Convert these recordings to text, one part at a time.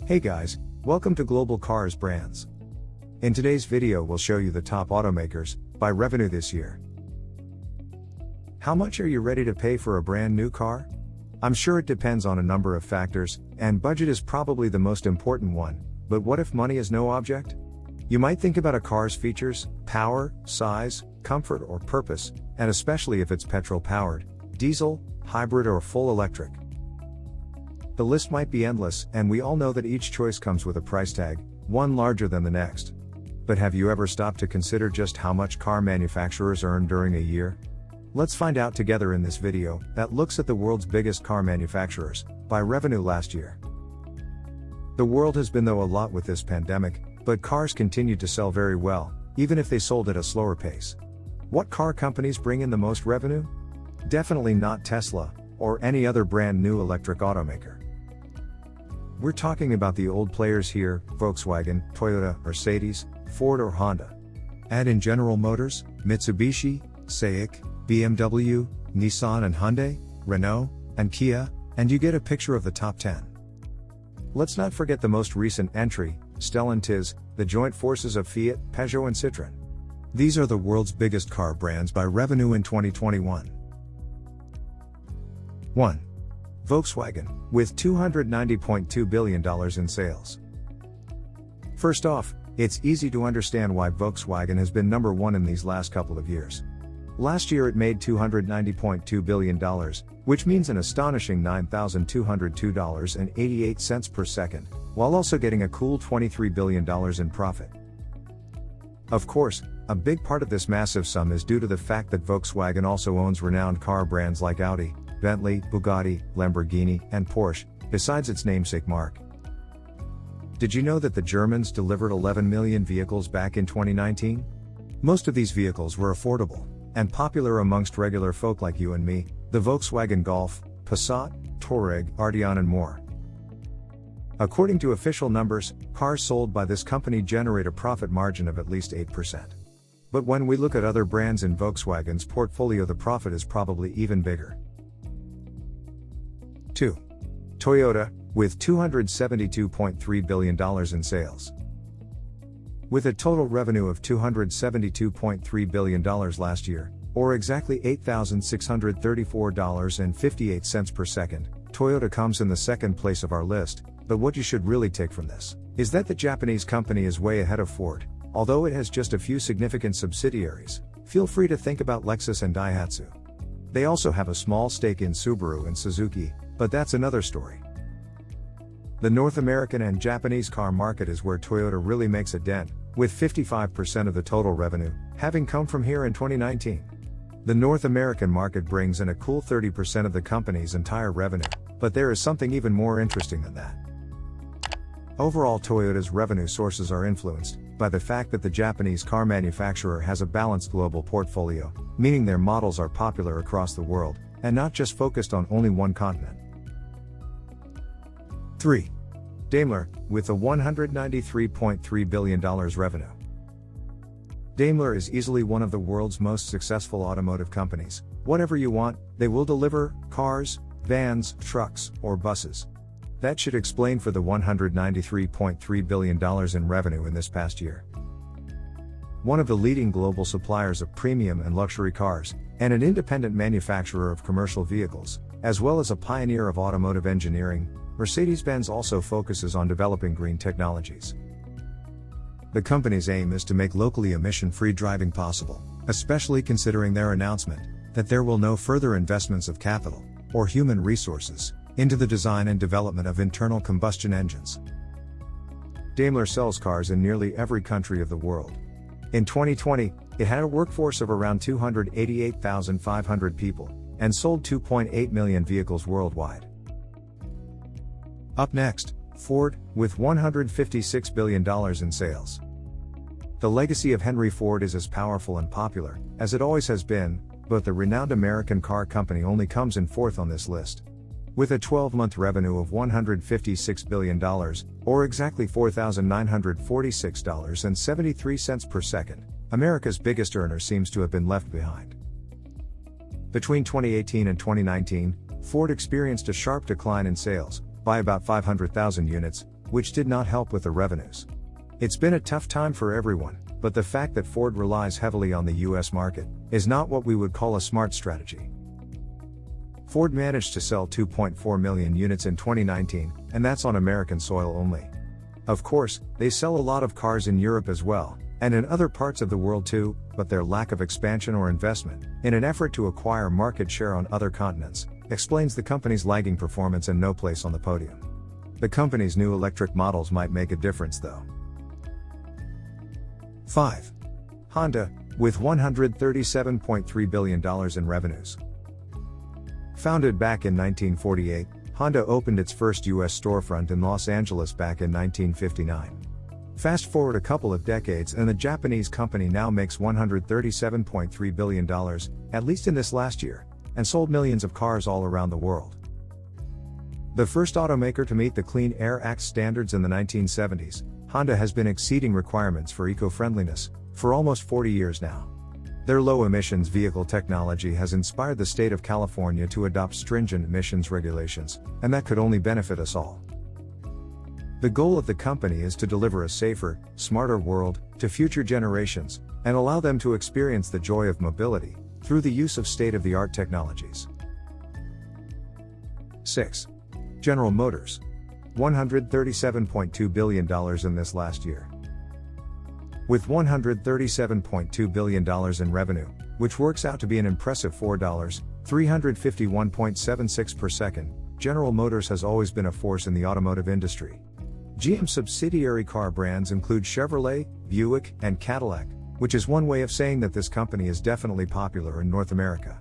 Hey guys, welcome to Global Cars Brands. In today's video we'll show you the top automakers by revenue this year. How much are you ready to pay for a brand new car? I'm sure it depends on a number of factors, and budget is probably the most important one, but what if money is no object? You might think about a car's features, power, size, comfort or purpose, and especially if it's petrol-powered, diesel, hybrid or full electric. The list might be endless, and we all know that each choice comes with a price tag, one larger than the next. But have you ever stopped to consider just how much car manufacturers earn during a year? Let's find out together in this video that looks at the world's biggest car manufacturers by revenue last year. The world has been through a lot with this pandemic, but cars continued to sell very well, even if they sold at a slower pace. What car companies bring in the most revenue? Definitely not Tesla, or any other brand new electric automaker. We're talking about the old players here: Volkswagen, Toyota, Mercedes, Ford or Honda. Add in General Motors, Mitsubishi, SAIC, BMW, Nissan and Hyundai, Renault, and Kia, and you get a picture of the top 10. Let's not forget the most recent entry, Stellantis, the joint forces of Fiat, Peugeot and Citroën. These are the world's biggest car brands by revenue in 2021. 1. Volkswagen, with $290.2 billion in sales. First off, it's easy to understand why Volkswagen has been number one in these last couple of years. Last year it made $290.2 billion, which means an astonishing $9,202.88 per second, while also getting a cool $23 billion in profit. Of course, a big part of this massive sum is due to the fact that Volkswagen also owns renowned car brands like Audi, Bentley, Bugatti, Lamborghini, and Porsche, besides its namesake marque. Did you know that the Germans delivered 11 million vehicles back in 2019? Most of these vehicles were affordable and popular amongst regular folk like you and me: the Volkswagen Golf, Passat, Touareg, Arteon and more. According to official numbers, cars sold by this company generate a profit margin of at least 8%. But when we look at other brands in Volkswagen's portfolio, the profit is probably even bigger. 2. Toyota, with $272.3 billion in sales. With a total revenue of $272.3 billion last year, or exactly $8,634.58 per second, Toyota comes in the second place of our list. But what you should really take from this is that the Japanese company is way ahead of Ford, although it has just a few significant subsidiaries. Feel free to think about Lexus and Daihatsu. They also have a small stake in Subaru and Suzuki, but that's another story. The North American and Japanese car market is where Toyota really makes a dent, with 55% of the total revenue having come from here in 2019. The North American market brings in a cool 30% of the company's entire revenue, but there is something even more interesting than that. Overall, Toyota's revenue sources are influenced by the fact that the Japanese car manufacturer has a balanced global portfolio, meaning their models are popular across the world, and not just focused on only one continent. 3. Daimler, with a $193.3 billion revenue. Daimler is easily one of the world's most successful automotive companies. Whatever you want, they will deliver: cars, vans, trucks, or buses. That should explain for the $193.3 billion in revenue in this past year. One of the leading global suppliers of premium and luxury cars, and an independent manufacturer of commercial vehicles, as well as a pioneer of automotive engineering, Mercedes-Benz also focuses on developing green technologies. The company's aim is to make locally emission-free driving possible, especially considering their announcement that there will no further investments of capital or human resources into the design and development of internal combustion engines. Daimler sells cars in nearly every country of the world. In 2020, it had a workforce of around 288,500 people, and sold 2.8 million vehicles worldwide. Up next, Ford, with $156 billion in sales. The legacy of Henry Ford is as powerful and popular as it always has been, but the renowned American car company only comes in fourth on this list. With a 12-month revenue of $156 billion, or exactly $4,946.73 per second, America's biggest earner seems to have been left behind. Between 2018 and 2019, Ford experienced a sharp decline in sales, by about 500,000 units, which did not help with the revenues. It's been a tough time for everyone, but the fact that Ford relies heavily on the US market is not what we would call a smart strategy. Ford managed to sell 2.4 million units in 2019, and that's on American soil only. Of course, they sell a lot of cars in Europe as well, and in other parts of the world too, but their lack of expansion or investment, in an effort to acquire market share on other continents, explains the company's lagging performance and no place on the podium. The company's new electric models might make a difference though. 5. Honda, with $137.3 billion in revenues. Founded back in 1948, Honda opened its first US storefront in Los Angeles back in 1959. Fast forward a couple of decades and the Japanese company now makes $137.3 billion, at least in this last year, and sold millions of cars all around the world. The first automaker to meet the Clean Air Act standards in the 1970s, Honda has been exceeding requirements for eco-friendliness for almost 40 years now. Their low-emissions vehicle technology has inspired the state of California to adopt stringent emissions regulations, and that could only benefit us all. The goal of the company is to deliver a safer, smarter world to future generations, and allow them to experience the joy of mobility through the use of state-of-the-art technologies. 6. General Motors. $137.2 billion in this last year. With $137.2 billion in revenue, which works out to be an impressive $4.351.76 per second, General Motors has always been a force in the automotive industry. GM subsidiary car brands include Chevrolet, Buick, and Cadillac, which is one way of saying that this company is definitely popular in North America.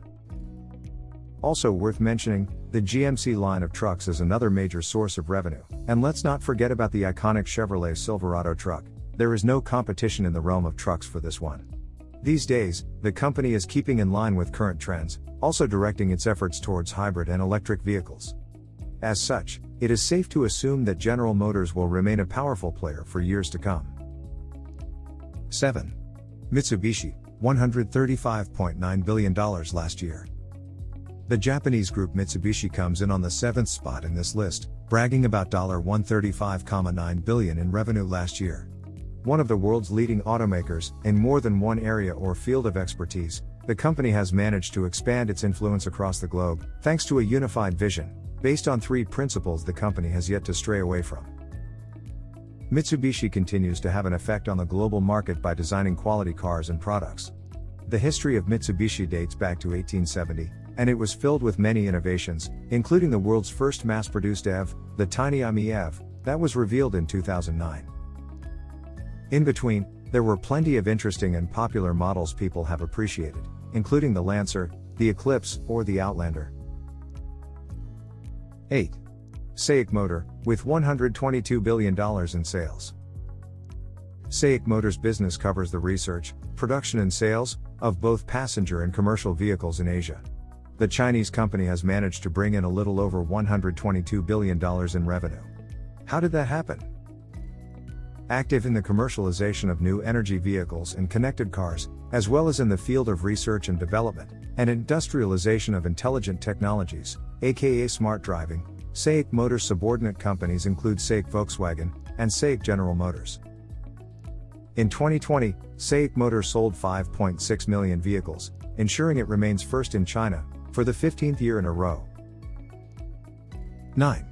Also worth mentioning, the GMC line of trucks is another major source of revenue, and let's not forget about the iconic Chevrolet Silverado truck. There is no competition in the realm of trucks for this one. These days, the company is keeping in line with current trends, also directing its efforts towards hybrid and electric vehicles. As such, it is safe to assume that General Motors will remain a powerful player for years to come. 7. Mitsubishi, $135.9 billion last year. The Japanese group Mitsubishi comes in on the 7th spot in this list, bragging about $135.9 billion in revenue last year. One of the world's leading automakers, in more than one area or field of expertise, the company has managed to expand its influence across the globe, thanks to a unified vision, based on 3 principles the company has yet to stray away from. Mitsubishi continues to have an effect on the global market by designing quality cars and products. The history of Mitsubishi dates back to 1870, and it was filled with many innovations, including the world's first mass-produced EV, the Tiny Ami EV, that was revealed in 2009. In between, there were plenty of interesting and popular models people have appreciated, including the Lancer, the Eclipse, or the Outlander. 8. SAIC Motor, with $122 billion in sales. SAIC Motor's business covers the research, production and sales of both passenger and commercial vehicles in Asia. The Chinese company has managed to bring in a little over $122 billion in revenue. How did that happen? Active in the commercialization of new energy vehicles and connected cars, as well as in the field of research and development, and industrialization of intelligent technologies, aka smart driving, SAIC Motors' subordinate companies include SAIC Volkswagen and SAIC General Motors. In 2020, SAIC Motors sold 5.6 million vehicles, ensuring it remains first in China for the 15th year in a row. 9.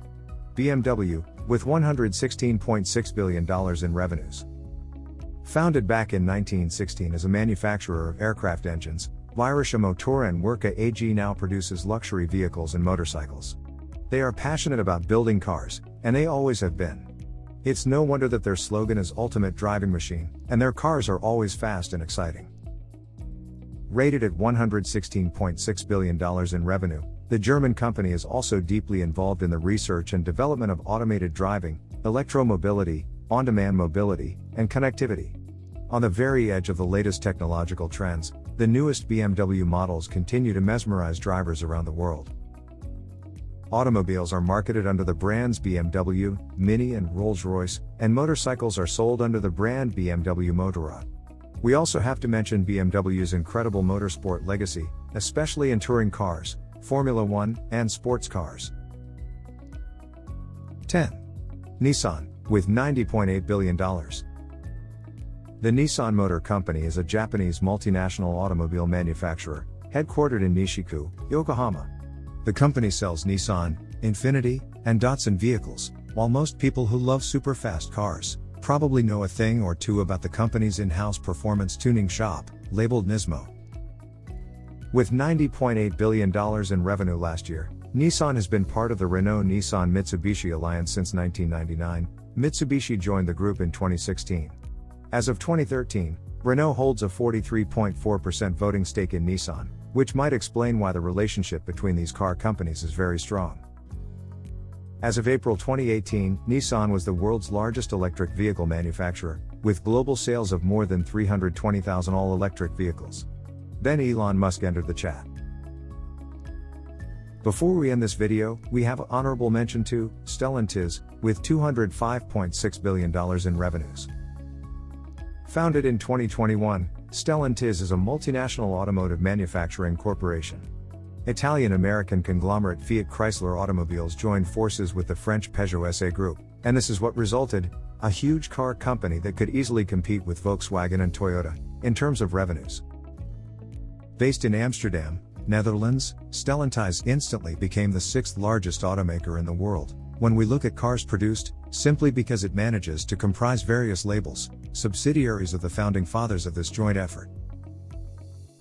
BMW, with $116.6 billion in revenues. Founded back in 1916 as a manufacturer of aircraft engines, Bayerische Motoren and Werke AG now produces luxury vehicles and motorcycles. They are passionate about building cars, and they always have been. It's no wonder that their slogan is Ultimate Driving Machine, and their cars are always fast and exciting. Rated at $116.6 billion in revenue, the German company is also deeply involved in the research and development of automated driving, electromobility, on-demand mobility, and connectivity. On the very edge of the latest technological trends, the newest BMW models continue to mesmerize drivers around the world. Automobiles are marketed under the brands BMW, Mini and Rolls-Royce, and motorcycles are sold under the brand BMW Motorrad. We also have to mention BMW's incredible motorsport legacy, especially in touring cars, Formula One, and sports cars. 10. Nissan, with $90.8 billion. The Nissan Motor Company is a Japanese multinational automobile manufacturer, headquartered in Nishiku, Yokohama. The company sells Nissan, Infiniti, and Datsun vehicles, while most people who love super fast cars probably know a thing or two about the company's in-house performance tuning shop, labeled Nismo. With $90.8 billion in revenue last year, Nissan has been part of the Renault-Nissan-Mitsubishi alliance since 1999. Mitsubishi joined the group in 2016. As of 2013, Renault holds a 43.4% voting stake in Nissan, which might explain why the relationship between these car companies is very strong. As of April 2018, Nissan was the world's largest electric vehicle manufacturer, with global sales of more than 320,000 all-electric vehicles. Then Elon Musk entered the chat. Before we end this video, we have an honorable mention to Stellantis, with $205.6 billion in revenues. Founded in 2021, Stellantis is a multinational automotive manufacturing corporation. Italian-American conglomerate Fiat Chrysler Automobiles joined forces with the French Peugeot SA Group, and this is what resulted: a huge car company that could easily compete with Volkswagen and Toyota in terms of revenues. Based in Amsterdam, Netherlands, Stellantis instantly became the 6th largest automaker in the world when we look at cars produced, simply because it manages to comprise various labels, subsidiaries of the founding fathers of this joint effort.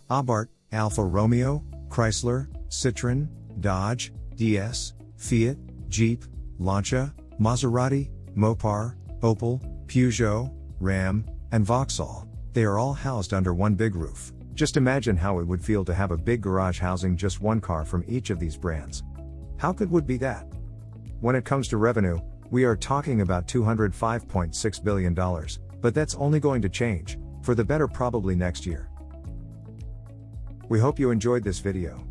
Abarth, Alfa Romeo, Chrysler, Citroën, Dodge, DS, Fiat, Jeep, Lancia, Maserati, Mopar, Opel, Peugeot, Ram, and Vauxhall, they are all housed under one big roof. Just imagine how it would feel to have a big garage housing just one car from each of these brands. How good would be that? When it comes to revenue, we are talking about $205.6 billion, but that's only going to change, for the better probably next year. We hope you enjoyed this video.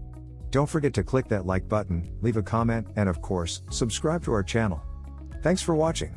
Don't forget to click that like button, leave a comment, and of course, subscribe to our channel. Thanks for watching.